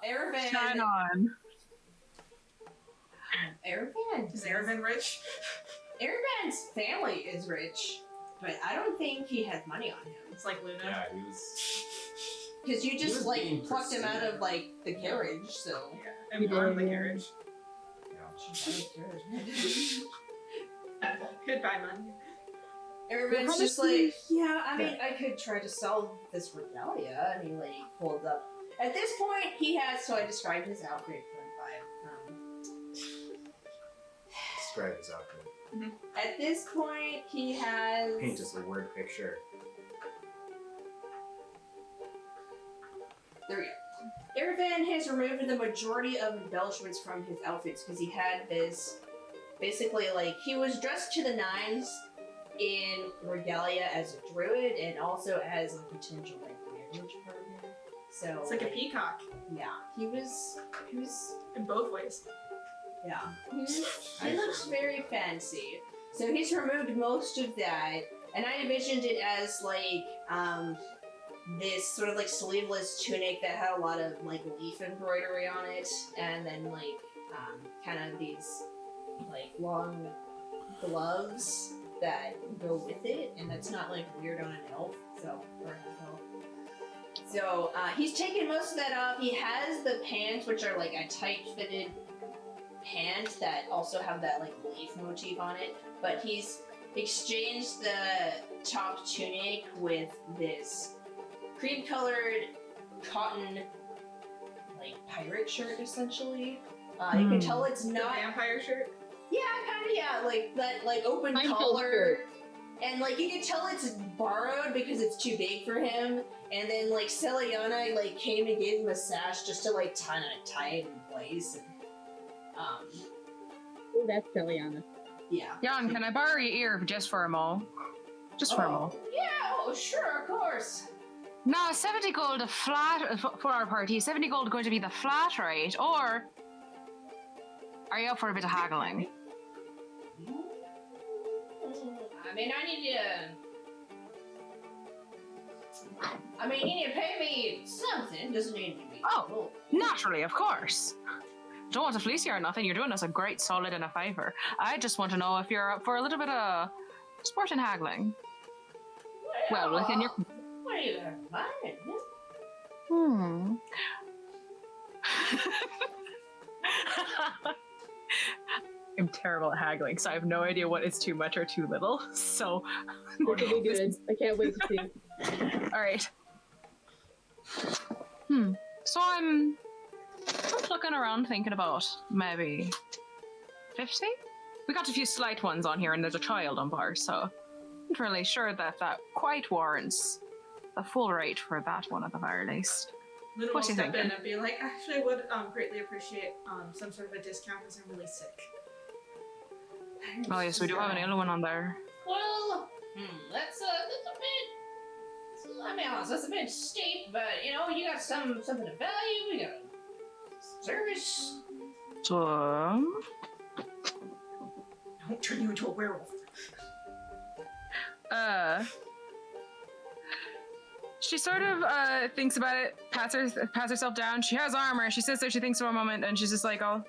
Erevan. Shine on. Erevan. Is Erevan rich? Erevan's family is rich, but I don't think he has money on him. It's like Luna. Yeah, he was. Because you just, was like, being plucked him out pursued. of, like, the carriage, so. Yeah, and born the carriage. Goodbye, money. Erevan's just like, yeah, I mean, I could try to sell this regalia, and he, like, holds up. At this point, he has, so I described his outfit for 5. Describe his outfit. At this point, he has... Paint us a word picture. There we go. Erevan has removed the majority of embellishments from his outfits because he had this, basically, like, he was dressed to the nines in regalia as a druid and also as a potential, like, marriage partner. So It's like a peacock yeah, he was in both ways. yeah, he looks very fancy. So he's removed most of that, and I envisioned it as like this sort of like sleeveless tunic that had a lot of like leaf embroidery on it, and then like kind of these like long gloves that go with it, and that's not like weird on an elf. So or an elf. So he's taken most of that off. He has the pants, which are like a tight-fitted pants that also have that like leaf motif on it, but he's exchanged the top tunic with this cream-colored cotton like pirate shirt, essentially. You can tell it's The not vampire shirt. yeah, kind of, yeah, like that, like open Mindful collar, shirt. and like you can tell it's borrowed because it's too big for him. And then like Celiana like came and gave him a sash just to like tie it in place. And, Oh, that's Celiana. yeah. Jan, can I borrow your ear just for a mo? Just for a mo. Yeah, oh sure, of course. No, 70 gold a flat for our party. 70 gold going to be the flat rate, or are you up for a bit of haggling? I mean, you need to pay me something. Doesn't need to be. Oh, naturally, of course. Don't want to fleece you or nothing. You're doing us a great solid and a favour. I just want to know if you're up for a little bit of sport and haggling. Well, within your... What do you have in mind? I'm terrible at haggling, so I have no idea what is too much or too little. So, This will be good. I can't wait to see. all right. So I'm looking around, thinking about maybe 50. We got a few slight ones on here, and there's a child on board, so I'm not really sure that quite warrants the full rate for that one at the very least. Luna will What do you step think? in and be like, actually, I would greatly appreciate some sort of a discount because I'm really sick. Oh yes, we do have an ill one on there. Well, that's a bit. I'll be honest, that's a bit steep, but you know, you got something of value. We got service. So, Don't turn you into a werewolf. she sort of thinks about it, pats herself down. She has armor. She sits there. She thinks for a moment, and she's just like, "Oh,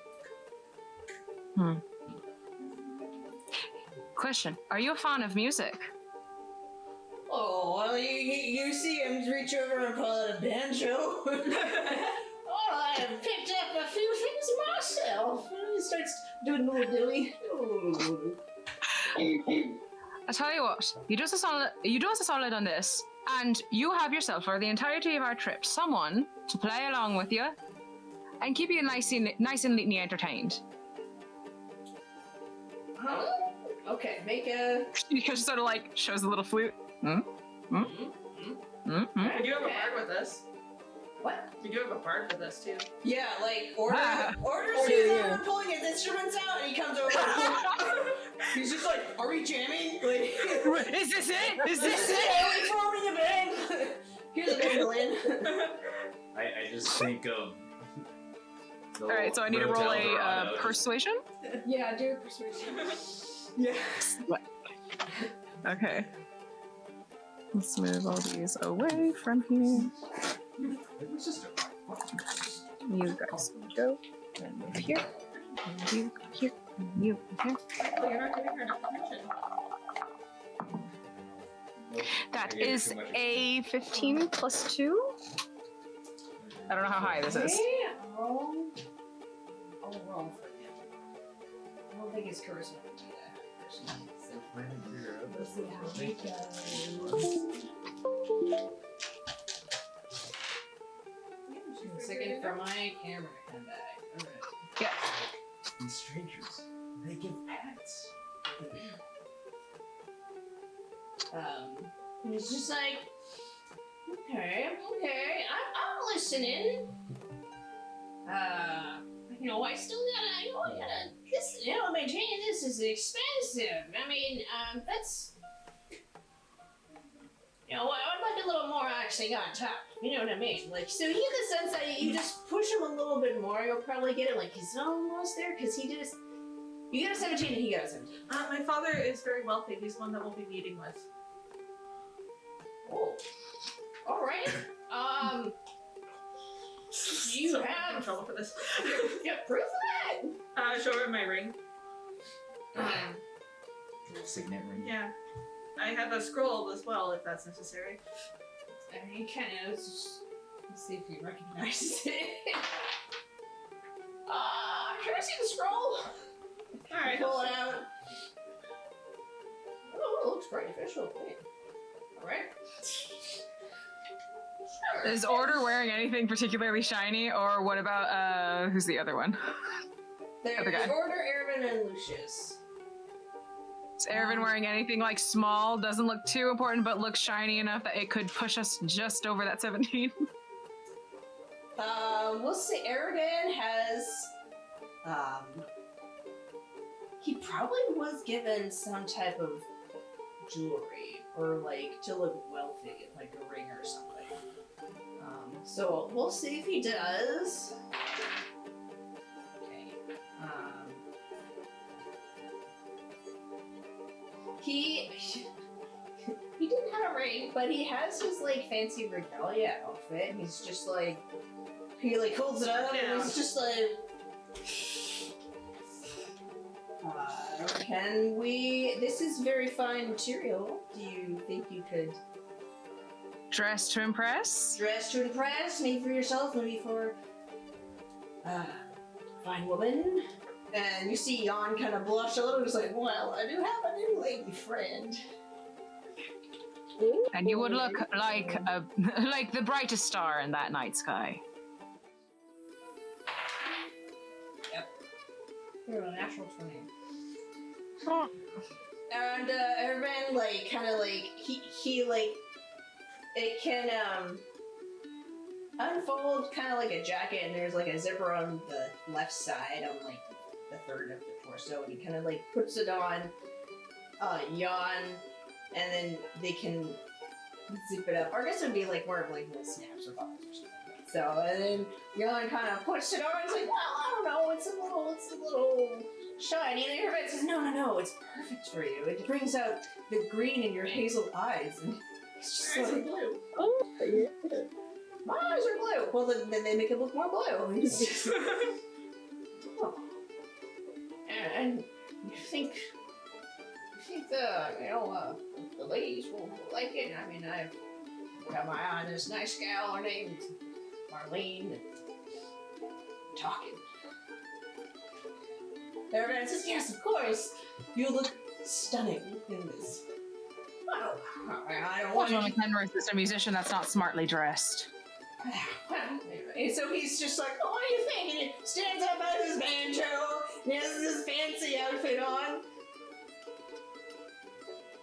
Question: are you a fan of music?" Oh, well, you see him reach over and pull out a banjo. Oh, I have picked up a few things myself. He starts doing a little dilly. I tell you what, you do us a solid on this, and you have yourself for the entirety of our trip someone to play along with you and keep you nice and neatly entertained. Huh? Okay, make a. She just sort of like shows a little flute. We do have a bard with us. What? We do have a bard with us too. Yeah, like orders yeah. over pulling his instruments out, and he comes over. He's just like, "Are we jamming? Like, Is this it? Is this it? Are we forming a band? Here's a mandolin." I just think of. All right, so I need to roll a persuasion. Yeah, do persuasion. Yeah. Okay. Let's move all these away from here. It was just a. You guys go. And move here. And you go here. And you go here. Well, you're not giving her enough attention. Nope. That I gave is too much a 15 plus 2. I don't know how high this is. Okay, I'll roll for him. I don't think his charisma would do that. Let's see how he goes. A second for my camera to come back. Alright. Yeah. These strangers, they give pets. He's just like, okay, I'm listening. I still gotta, this, maintaining this is expensive. I mean, that's, I'd like a little more icing on top. You know what I mean? Like, so you get the sense that you just push him a little bit more, you'll probably get it. Like, he's almost there, because he just, you got a 17 and he got a 17. My father is very wealthy. He's one that we'll be meeting with. Oh. Alright. You So have in trouble for this. yeah, proof of that. Show her my ring. Signet ring. Yeah. I have a scroll as well, if that's necessary. And he kind of, let's see if he recognizes it. Can I see the scroll? Alright. Pull it out. Oh, it looks pretty official. Alright. Is Order wearing anything particularly shiny, or what about, who's the other one? There's Other guy. Order, Ervin, and Lucius. Is Ervin wearing anything like small, doesn't look too important, but looks shiny enough that it could push us just over that 17? We'll say Ervin has, he probably was given some type of jewelry, or like to look wealthy, like a ring or something. So we'll see if he does. Okay. He didn't have a ring, but he has his like fancy regalia outfit. He's just like, he like holds it up and he's just like, can we, this is very fine material. Do you think you could Dress to impress? dress to impress? Maybe for yourself, maybe for fine woman? And you see Jan kind of blush a little, just like, well, I do have a new lady friend. And you would look like a like the brightest star in that night sky. Yep. You're a natural 20. Oh. And Ervin, like, kind of like, he like, it can unfold kind of like a jacket, and there's like a zipper on the left side on like the third of the torso, and he kind of like puts it on Jan, and then they can zip it up. Or I guess it would be like more of like little snaps or bubbles or something. So, and then Jan kind of puts it on, and it's like, well, I don't know, it's a little shiny. And everybody says, no, it's perfect for you. It brings out the green in your hazel eyes, and it's just Eyes are like, blue. Oh, yeah. my eyes are blue. Well, then they make it look more blue. It's just, oh. And you think the ladies will like it? I mean, I've got my eye on this nice gal. Her name's Marlene. And talking. Everybody says, yes, of course. You look stunning in this. Oh, I don't want Well, to. Mckenna is just a musician that's not smartly dressed. And so he's just like, oh, what do you think? And he stands up at his banjo, and he has this fancy outfit on.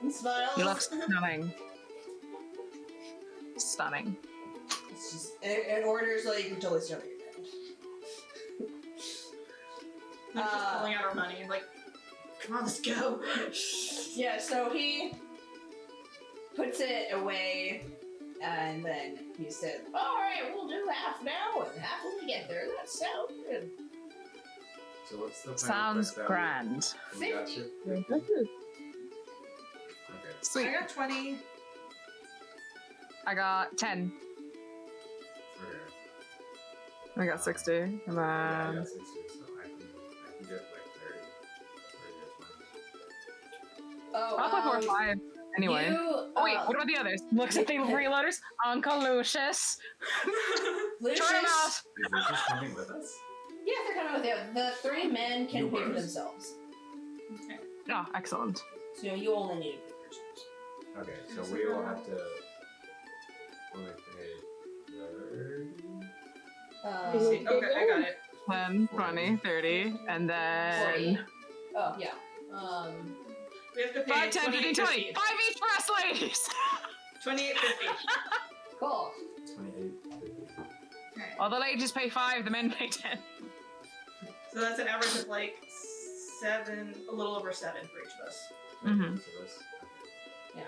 And smiles. You look stunning. Stunning. It's just, and Order's like, you can totally still your band. I'm just pulling out our money and like, come on, let's go. Yeah, so he puts it away, and then he said, alright, we'll do half now, and half when we get there. That sounds good. So what's the final Sounds quest value? grand. We got to? Impressive. Okay. Sweet. I got 20. I got 10. Okay. I got 60, and then Yeah, I got 60, so I can get like 30. Oh, I'll play 4-5 anyway. Oh wait, what about the others? Looks at the freeloaders. Uncle Lucius. Lucius? Try him out. Is Lucius coming with us? Yeah, they're coming with you. The 3 men can pay for themselves. Okay. Oh, excellent. So you only need to pay for yourselves. Okay, so we will have to. Only pay 30. See, okay, I got it. 10, 20, 30, and then 40. Oh, yeah. We have to pay 5, 10, 15, 20. 5 $28.50. each for us ladies. $28.50. Cool. 28. Okay. Well, the ladies pay 5, the men pay 10. So that's an average of like 7, a little over 7 for each of us. Mm-hmm. For this? Yeah.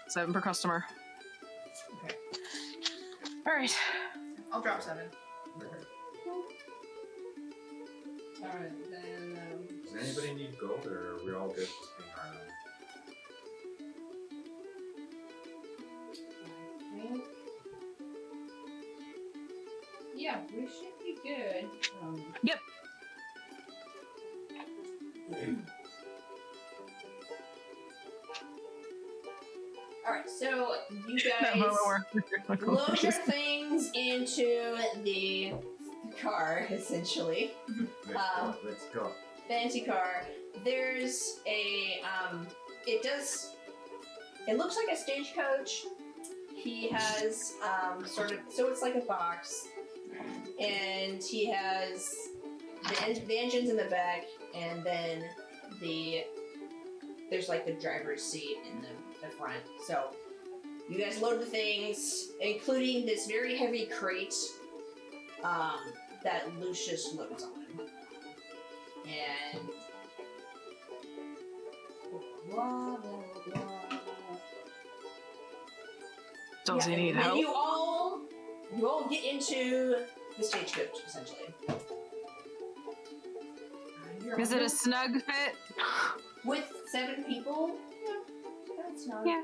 7 per customer. Okay. Alright. I'll drop 7. Okay. Alright, then, Does anybody need gold, or are we all good just paying our own? I think... Yeah, we should be good. Yep. Alright, so you That guys moment where load your things into the car, essentially. Let's go. Fancy car. There's a, it looks like a stagecoach. He has, so it's like a box. And he has the engines in the back, and then there's like the driver's seat in the front. So you guys load the things, including this very heavy crate that Lucius loads on. And blah, blah, blah. does he need and help? you all get into the stagecoach, essentially. Is it a snug fit? With 7 people? Yeah, that's not. Yeah.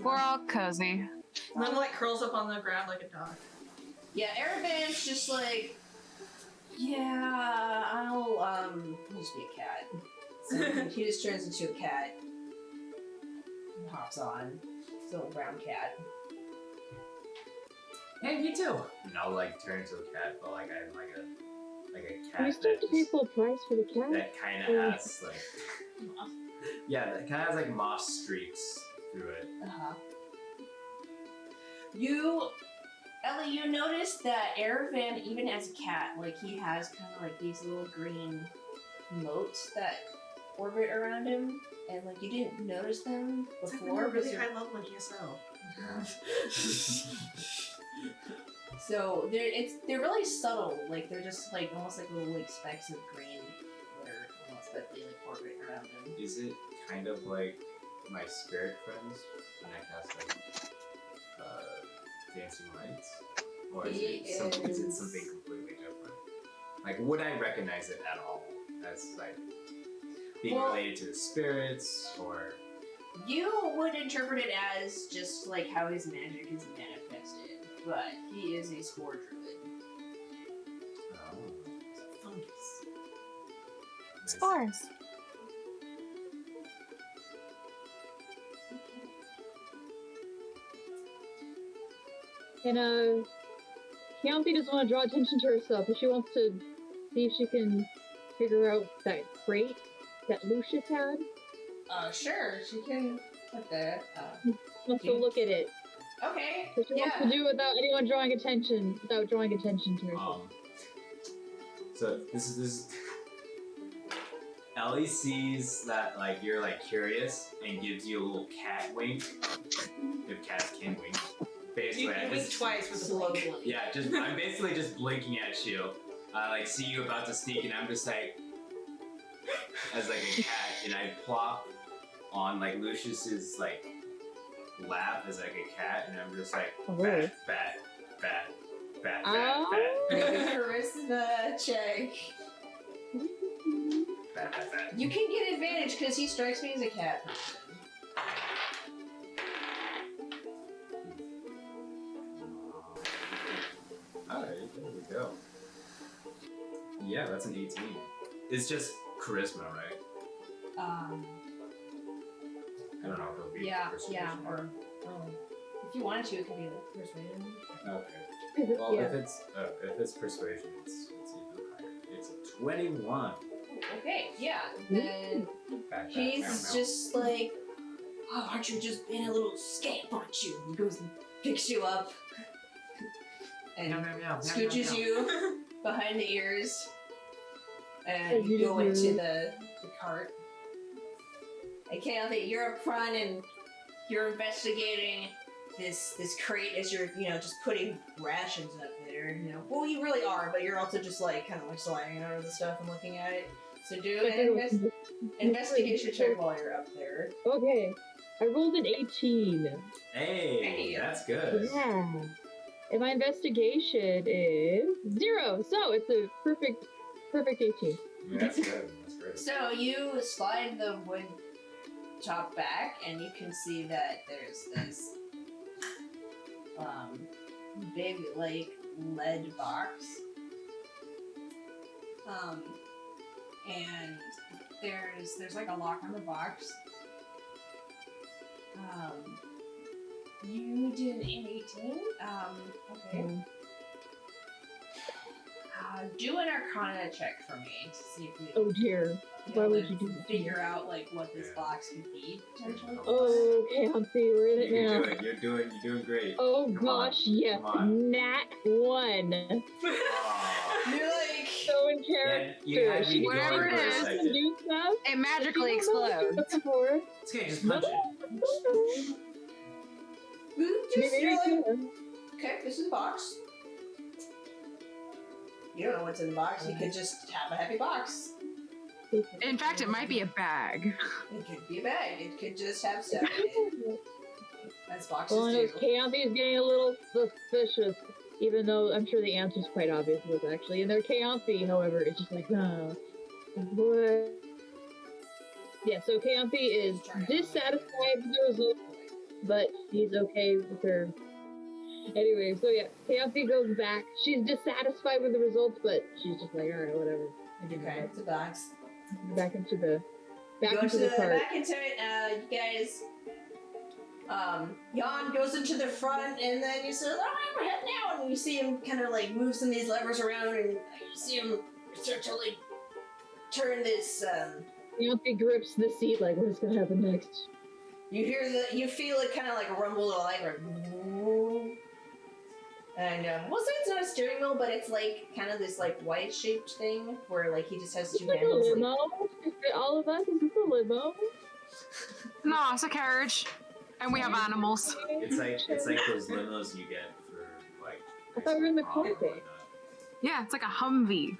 We're all cozy. Lana like curls up on the ground like a dog. Yeah, Aravan's just like, yeah, I'll just be a cat. So he just turns into a cat and hops on. His little brown cat. Hey, me too. And I'll like turn into a cat, but like I'm like a Can we cat start to pay full price for the cat? that kind of has like that kind of has like moss streaks through it. Uh-huh. Ellie, you notice that Aravan, even as a cat, like he has kind of like these little green motes that orbit around him, and like you didn't notice them It's like before. a really but high level in ESO. so they're really subtle. Like they're just like almost like little like specks of green that are almost that they like orbit around them. Is it kind of like my spirit friends when I cast like dancing lights, or is it something completely different? Like, would I recognize it at all as like being related to the spirits, or? You would interpret it as just like how his magic is manifested, but he is a spore druid. Oh, Fungus. nice. Spores. And Chianti doesn't want to draw attention to herself, but she wants to see if she can figure out that crate that Lucius had. Sure, she can put that. Wants to look at it. Okay. So she wants to do it without anyone drawing attention, without drawing attention to herself. So this is Ellie sees that like you're like curious and gives you a little cat wink. If cats can wink. Basically, You I wink just, twice with a blink. Slowly. yeah, I'm basically just blinking at you. I like see you about to sneak, and I'm just like, as like a cat, and I plop on like Lucius's like lap as like a cat, and I'm just like bat, bat, bat, bat, bat, bat, Charisma check. bat, bat, bat. You can get advantage because he strikes me as a cat person. Alright, there we go. Yeah, that's an 18. It's just charisma, right? I don't know if it'll be persuasion. Yeah, or if you wanted to, it could be like persuasion. Okay. Well, Yeah. if it's persuasion, it's even higher. It's a 21. Okay, yeah. Then Back, he's meow. just like, oh, aren't you just being a little scamp, aren't you? He goes and picks you up and scooches you behind the ears, and you go into the cart. Okay, you're up front and you're investigating this crate as you're, just putting rations up there, Well, you really are, but you're also just like kind of like sliding over the stuff and looking at it. So do an investigation check while you're up there. Okay. I rolled an 18. Hey, that's good. Yeah. And my investigation is 0, so it's a perfect 18. Yeah, that's good. That's great. So you slide the wood top back, and you can see that there's this big like lead box, and there's like a lock on the box. You did an 18. Okay. Do an Arcana check for me to see if you. Oh dear. Why would you do that? Figure out like what this box could be potentially. Okay, I'm see, we're in it now. You're doing great. Oh Come gosh, on. yes. Come on. Nat 1. Aw. You're like. So in Yeah, you character. had me She Whatever going it for a is. can second. do stuff. It magically She don't know explodes. before. It's okay, just punch it. You're like, Maybe okay, this is the box. You don't know what's in the box. You could just have a heavy box. In fact, it might be a bag. It could be a bag. It could just have stuff in it. That's boxes Well, I know too. Chaonthy is getting a little suspicious, even though I'm sure the answer's quite obvious with actually. And their Chaonthy, however, is just like, what? Yeah, so Chaonthy is dissatisfied with the result, but she's okay with her. Anyway, so yeah, Chaonthy goes back. She's dissatisfied with the results, but she's just like, alright, whatever. Okay, it's a box. Back into the Go cart. back into it. You guys. Jan goes into the front, and then you say, "All right, we're heading out." And you see him kind of like move some of these levers around, and you see him start to like turn this. Chaonthy grips the seat, like, what's gonna happen next? You feel it kind of like rumble, like, and we'll say it's not a steering wheel, but it's like kind of this like white shaped thing where like he just has It's two like a handles. limo. Is it all of us? Is this a limo? No, it's a carriage. And we have animals. It's like those limos you get for like. I thought we were in the prom or car. whatnot. Yeah, it's like a Humvee.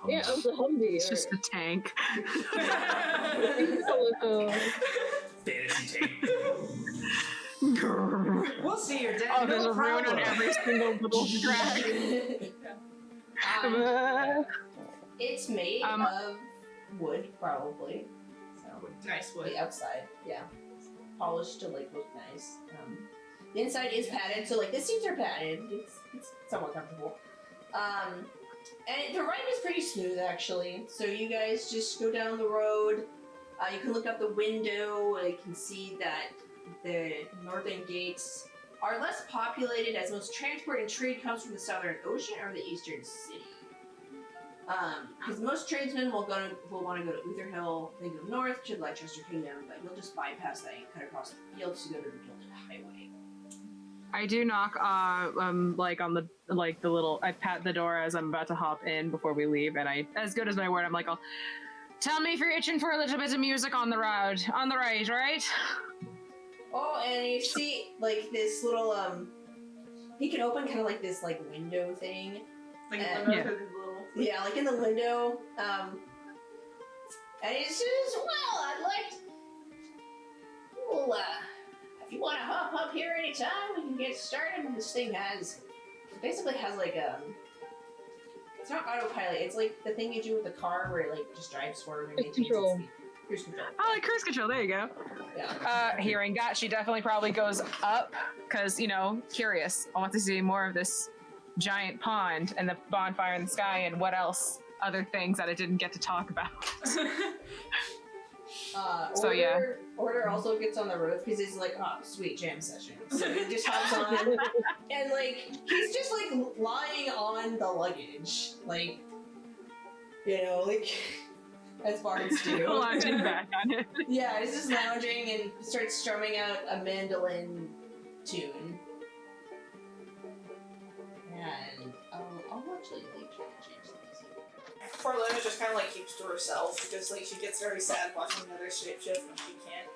Yeah, it was a Humvee. It's just a tank. Fantasy tape. We'll see your dad. Oh, there's no a rune on problem. every single little track. It's made of wood, probably. So Nice wood. the outside, yeah, polished to like look nice. The inside is padded, so like the seats are padded. It's somewhat comfortable. And the ride is pretty smooth actually. So you guys just go down the road. You can look out the window. You can see that the northern gates are less populated, as most transport and trade comes from the southern ocean or the eastern city. Because most tradesmen will want to go to Uther Hill, then go north to the Lychester Kingdom, but you'll just bypass that and cut across the fields to go to the Gilded Highway. I do knock, like on the little. I pat the door as I'm about to hop in before we leave, and I, as good as my word, I'm like, tell me if you're itching for a little bit of music on the road, on the right, right? Oh, and you see like this little he can open kind of like this like window thing. Like Yeah. a little. Yeah, like in the window. And he says, "Well, I'd like. Well, if you want to hop up here anytime, we can get started." And this thing basically has like it's not autopilot. It's like the thing you do with the car where it like just drives forward and Cruise maintains control. its speed. Cruise control. Oh, like cruise control. There you go. Yeah. Hearing that, she definitely probably goes up because curious. I want to see more of this giant pond and the bonfire in the sky and what else other things that I didn't get to talk about. So, Order, yeah. Order also gets on the roof because he's like, oh, sweet jam session. So he just hops on, and like he's just like lying on the luggage, like like as bards do. Lounging back on it. Yeah, he's just lounging and starts strumming out a mandolin tune. And I'll actually like try to change the music. Palumella just kind of like keeps to herself because like she gets very sad watching the other shapeshift when she can't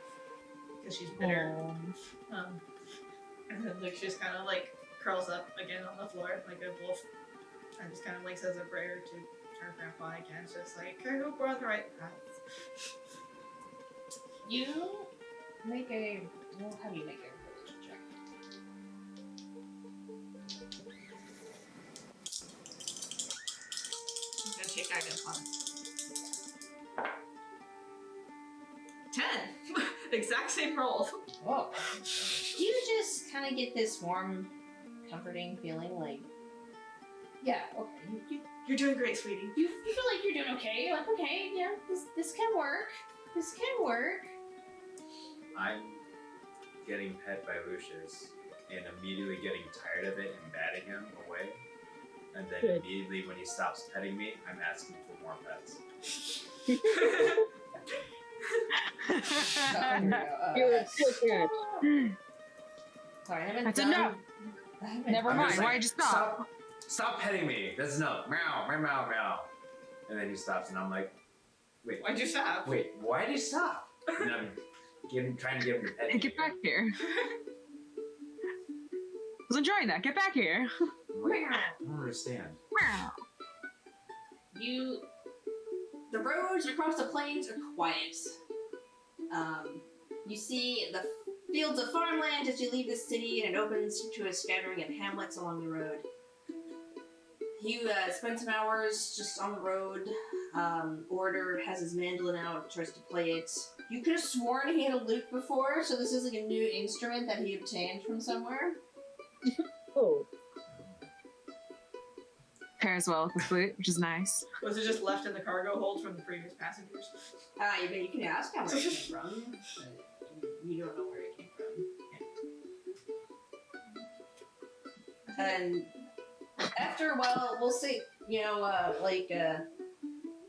because she's bitter. And then like she just kind of like curls up again on the floor like a wolf and just kind of like says a prayer to her grandpa again. It's just like, I hope we're on the right path. You make a. We'll have you make a perception check. I'm gonna take guidance on it. 10! The exact same roll. Whoa. You just kind of get this warm, comforting feeling like, yeah, okay. You're doing great, sweetie. You feel like you're doing okay. You're like, okay, yeah, this can work. This can work. I'm getting pet by Lucius and immediately getting tired of it and batting him away. And then Good. immediately when he stops petting me, I'm asking for more pets. You're a good cat. Sorry, I haven't That's done... enough. I haven't Never I'm mind. just like, Why'd you stop? Stop petting me. That's enough. Meow, meow, meow, meow. And then he stops and I'm like, wait, Why'd you stop? wait, why did he stop? And I'm trying to get him to pet me. Get back here. I was enjoying that. Get back here. I'm like, I don't understand. The roads across the plains are quiet. You see the fields of farmland as you leave the city, and it opens to a scattering of hamlets along the road. You spend some hours just on the road. Order has his mandolin out, tries to play it. You could have sworn he had a lute before, so this is like a new instrument that he obtained from somewhere. Oh. Pairs well with the flute, which is nice. Was it just left in the cargo hold from the previous passengers? You can ask how where it came from, but you don't know where it came from. And after a while, we'll say,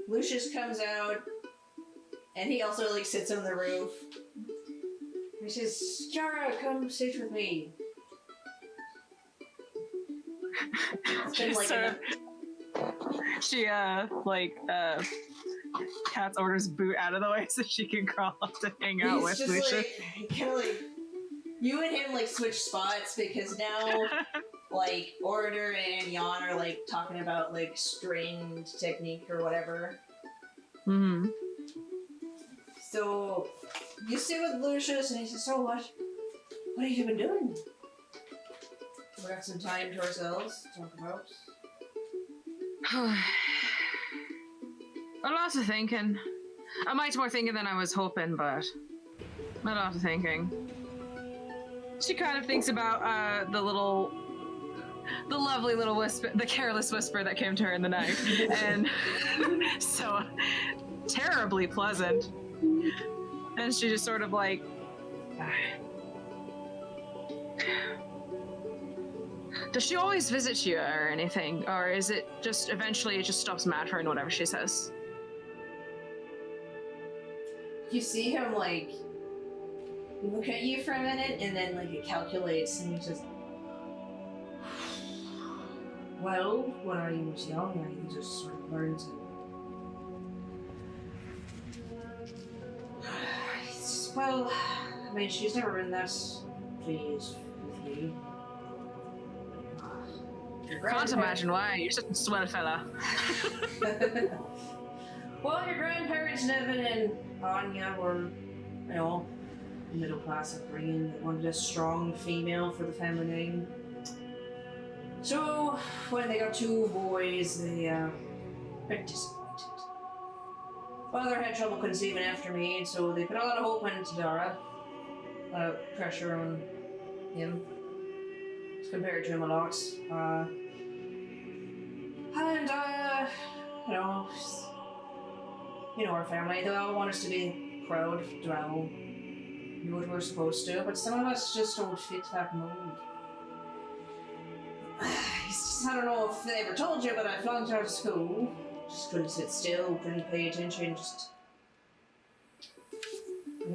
Lucius comes out, and he also, sits on the roof. He says, Ciara, come sit with me. It's been, Kat's orders Boot out of the way so she can crawl up to hang out with just Lucius. You and him switch spots because now Orator and Jan are talking about stringed technique or whatever. Mm-hmm. So you sit with Lucius and he says, so what have you been doing? We got some time to ourselves to talk about. A lot of thinking. I might more thinking than I was hoping, but a lot of thinking. She kind of thinks about the lovely little whisper, the careless whisper that came to her in the night, and so terribly pleasant. And she just sort of does she always visit you or anything? Or is it just eventually it just stops mattering whatever she says? You see him look at you for a minute and then it calculates and he says, well, when I was young I just sort of learned to well, I mean she's never been that pleased with you. Can't imagine why. You're such a swell fella. Well, your grandparents, Nevin and Anya, were, middle class upbringing. They wanted a strong female for the family name. So, when they got two boys, they were disappointed. Father had trouble conceiving after me, and so they put a lot of hope into Dara. A lot of pressure on him. Compared to him a lot. And our family, they all want us to be proud, do what we're supposed to, but some of us just don't fit that mold. I don't know if they ever told you, but I flunked out of school. Just couldn't sit still, couldn't pay attention, just...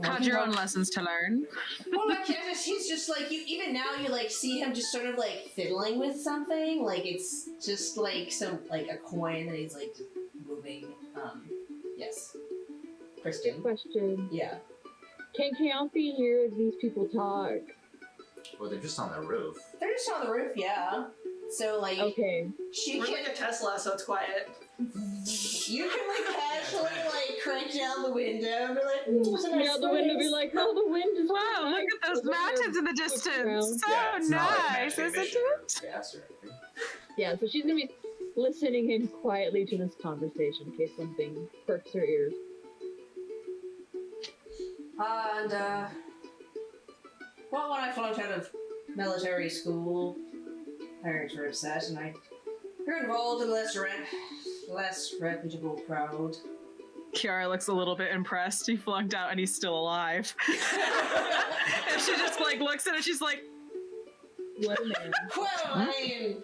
Had your own lessons to learn. Well, like, he's just like, even now you like see him just sort of like fiddling with something, like it's just like a coin that he's like just moving. Yes. Kristen. Question. Yeah. Can Keonthi hear these people talk? Well, they're just on the roof. They're just on the roof, yeah. So like, okay. She We're can. like a Tesla, so it's quiet. You can like casually like crank down the window and be like, Yeah, the wind will be like, oh, the wind is Wow, look at those mountains in the distance. So Yeah, it's not like nice, Night isn't Vision or it? gas or anything. Yeah, so she's gonna be listening in quietly to this conversation in case something perks her ears. And well, when I flunked out of military school, parents were upset, and I got involved in less reputable crowd. Ciara looks a little bit impressed. He flunked out and he's still alive. And she just like looks at it, she's like, What a man. Well, I mean,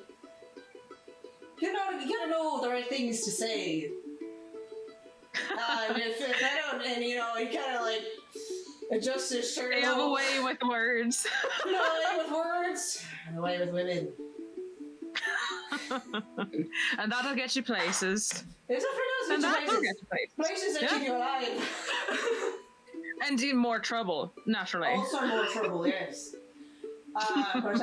you gotta know the right things to say. And if I don't, and he kind of like adjusts his shirt. they have a way with words. No way with words, and a way with women. And that'll get you places. It's a And for that'll those get you places. places that Yeah. keep you alive. And in more trouble, naturally. Also more trouble, yes. But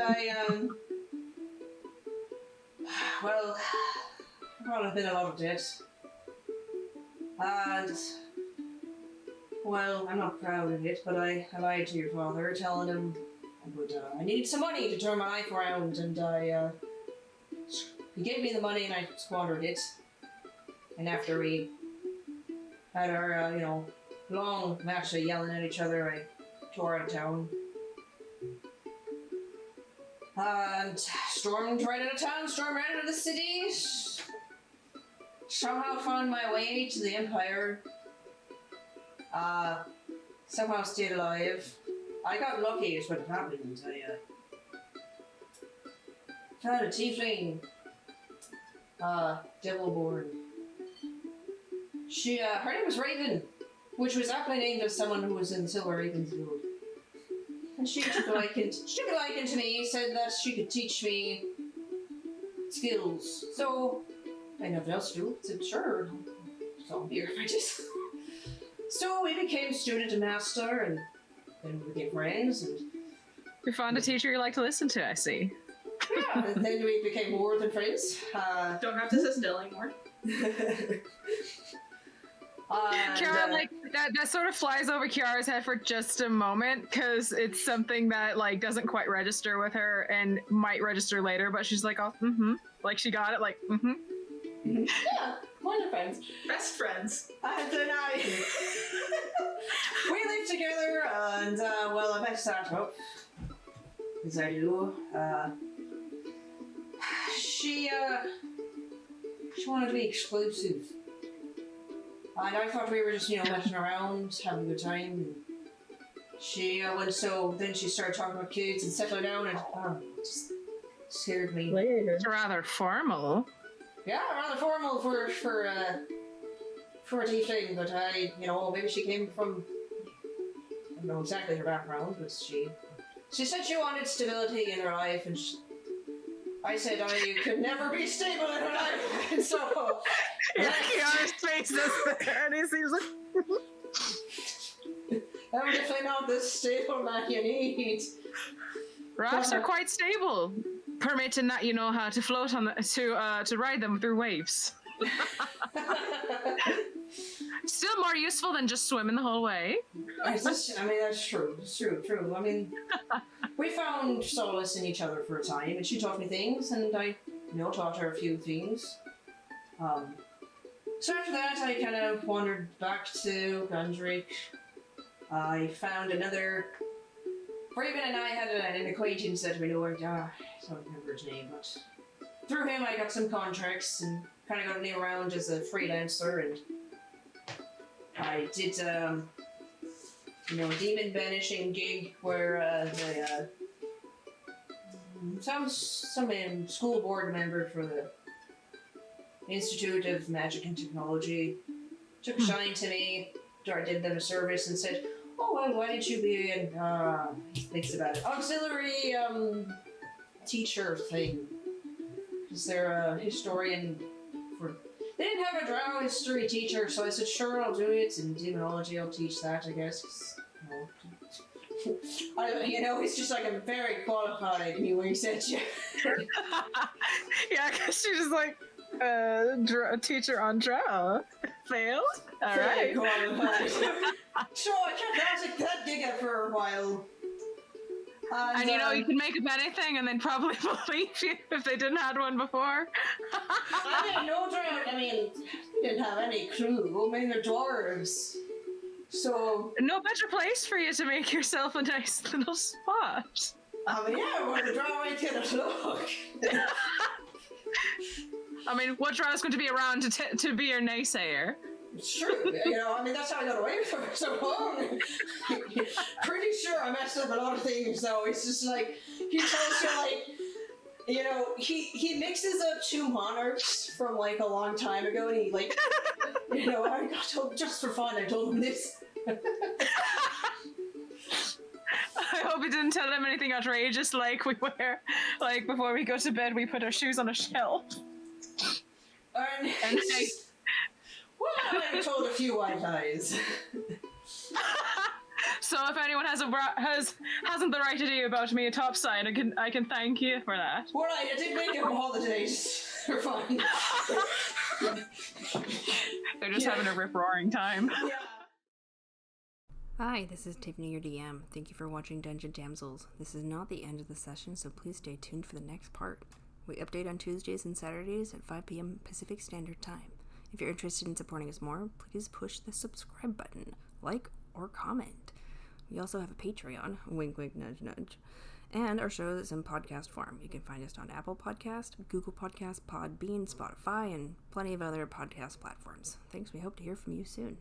well, I've probably been a lot of debt. And, well, I'm not proud of it, but I lied to your father, telling him I needed some money to turn my life around, and he gave me the money and I squandered it. And after we had our, long match of yelling at each other, I tore out of town. And stormed right out of town, stormed right out of the city. Somehow found my way to the Empire. Somehow stayed alive. I got lucky is what happened. I found a tiefling. Devil-born. She, her name was Raven, which was aptly named as someone who was in the Silver Raven's guild. And she took a liking to me, said that she could teach me skills. So, I had nothing else to do. I said, sure, I'll be your apprentice. So we became student and master, and then we became friends, and You found a teacher you like to listen to, I see. yeah, and then we became more than friends. Don't have to sit still anymore. Ciara, like, that sort of flies over Kiara's head for just a moment, because it's something that, like, doesn't quite register with her and might register later, but she's like, oh, mm-hmm. Like, she got it, like, mm-hmm. Yeah, wonder friends. Best friends. And then we lived together, and well, I met Sato, as I do. She wanted to be exclusive, and I thought we were just messing around, having a good time. And she then she started talking about kids and settling down, and it just scared me. Later. It's rather formal. Yeah, rather formal for a tiefling, but maybe she came from, I don't know exactly her background, but she said she wanted stability in her life, and I said I could never be stable in her life, and so... Yeah, Kiara's face is there, and he seems like... I'm definitely not the stable man you need. Rafts are quite stable, permitting that you know how to float on to ride them through waves. Still more useful than just swimming the whole way. That's true. It's true. I mean, we found solace in each other for a time, and she taught me things, and I, taught her a few things. So after that, I kind of wandered back to Gundrick. I found another... Raven and I had an acquaintance that we know, I don't remember his name, but through him, I got some contracts and kind of got a name around as a freelancer, and I did, demon banishing gig where some school board member for the Institute of Magic and Technology took a shine to me after I did them a service and said, "Oh, well, why didn't you be an he thinks about it, auxiliary teacher thing? Because they're a historian for." They didn't have a drow history teacher, so I said, "Sure, I'll do it. And demonology, I'll teach that, I guess." 'Cause, it's just like I'm very qualified anyway, said you. Yeah, because she's just like, a teacher on drow. Failed? Alright. Qualified. So I kept that gig up for a while. And you can make up anything and then probably believe you if they didn't have one before. We didn't have any crew. I mean, they're dwarves. So... No better place for you to make yourself a nice little spot. Where the drow ain't gonna look. What drow is going to be around to be your naysayer? It's true, that's how I got away with it for so long. Pretty sure I messed up a lot of things, though. It's just like, he's also like, he mixes up two monarchs from like a long time ago, and he like, I told, just for fun, I told him this. I hope he didn't tell them anything outrageous, like we wear, like before we go to bed, we put our shoes on a shelf. And well, I told a few white lies. So if anyone hasn't the right idea about me topside, I can thank you for that. Well, I did make up holidays for fun. They're just having a rip-roaring time. Yeah. Hi, this is Tiffany, your DM. Thank you for watching Dungeon Damsels. This is not the end of the session, so please stay tuned for the next part. We update on Tuesdays and Saturdays at 5 p.m. Pacific Standard Time. If you're interested in supporting us more, please push the subscribe button, like, or comment. We also have a Patreon, wink wink nudge nudge, and our show is in podcast form. You can find us on Apple Podcast, Google Podcast, Podbean, Spotify, and plenty of other podcast platforms. Thanks, we hope to hear from you soon.